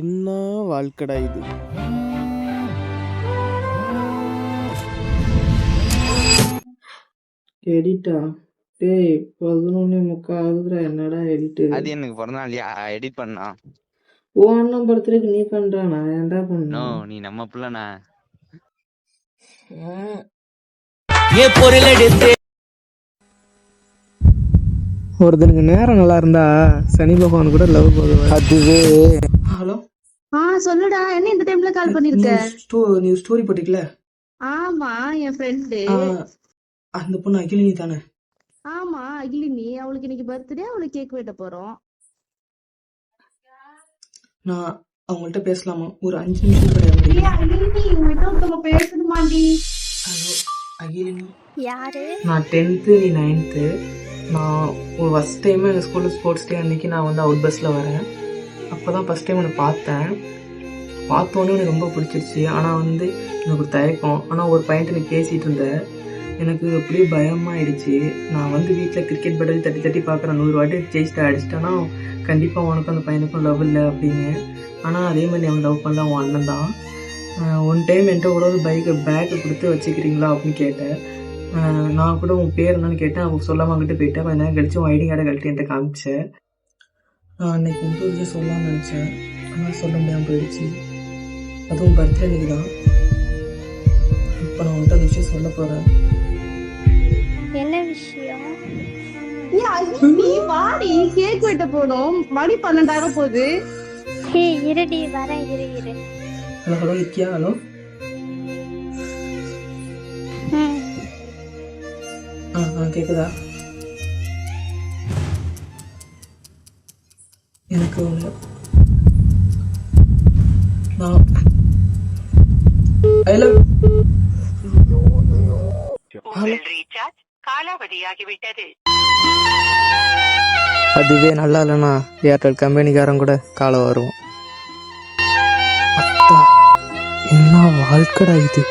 என்ன வாழ்க்கடா இது. எடிட்டா டேய் 11:45 என்னடா எடிட்டு? அது எனக்கு பிறந்த நாள் எடிட் பண்ணா. ஓ அண்ணன் பர்த்டேக்கு நீ பண்றானா? ஏன்டா பண்ண? நீ நம்ம பிள்ளைண்ணா. ஒருத்தனுக்கு நேரம் நல்லா இருந்தா சனி பகவான் கூட லவ் போதும். அதுவே ஹலோ சொல்லுடா. என்ன இந்த டைம்ல கால் பண்ணிருக்க? நீ ஸ்டோரி போட்டிக்கல? ஆமா, என் ஃப்ரெண்டு. அந்த பொண்ணு அகிலினி தானே? ஆமா, அகிலினி. அவளுக்கு இன்னைக்கு பர்த்டே. அவளுக்கு கேக் வெட்ட போறோம். நான் அவங்கள்ட்ட பேசலாமா? ஒரு 5 நிமிஷம் கிடையாது. அகிலினி உங்ககிட்ட ஒருத்தவங்க பேசணுமாண்டி. ஹலோ அகிலினி. யாரு? நான் 10th, நீ 9th. நான் ஒரு ஃபஸ்ட் டைம் எங்கள் ஸ்கூலில் ஸ்போர்ட்ஸ் டே அன்னைக்கு நான் வந்து அவுட் பஸ்ஸில் வரேன். அப்போ தான் ஃபஸ்ட் டைம் உன்னை பார்த்தேன். பார்த்தோன்னே எனக்கு ரொம்ப பிடிச்சிருச்சு. ஆனால் வந்து எனக்கு ஒரு தயக்கம். ஆனால் ஒரு பையன்ட்டு எனக்கு பேசிகிட்டு இருந்தேன். எனக்கு அப்படியே பயமாகிடுச்சு. நான் வந்து வீட்டில் கிரிக்கெட் பேட்டை தட்டி தட்டி பார்க்குறேன். 100 வாட்டி அடிச்சிட்டேன்னா கண்டிப்பாக உனக்கும் அந்த பையனுக்கும் லவ் இல்லை அப்படின்னு. ஆனால் அதே மாதிரி அவன் லவ் பண்ணல, அவன் அண்ணன் தான். ஒன் டைம் என்கிட்ட கூட ஒரு பேக்கு கொடுத்து வச்சுக்கிறீங்களா அப்படின்னு கேட்டேன். நான் கூட உன் பேர் என்னன்னு கேட்டேன். அவங்க சொல்லாமல் அங்கிட்டு போயிட்டேன். கொஞ்ச நேரம் கழிச்சு உன் ஐடி கார்டை கழட்டி என்கிட்ட காமிச்சேன். நான் அன்னைக்கு வந்து ஒரு விஷயம் சொல்லலாம்னு நினச்சேன், ஆனால் சொல்ல முடியாமல் போயிடுச்சு. அதுவும் பர்த்டே அன்னைக்கு தான். இப்போ நான் உன்கிட்ட அந்த விஷயம் சொல்ல போகிறேன். என்ன விஷயம்? நீ வாடி, கேக் வெட்ட போனோம். மணி 12 போகுது. இருடி வரேன். இரு. ஹலோ இருக்கியா? ஹலோ கேக்குதா? எனக்கு ஒன்று அதுவே நல்லா இல்லைன்னா ஏர்டெல் கம்பெனிக்காரன் கூட காலை வரும். என்ன வாழ்க்கடா இது.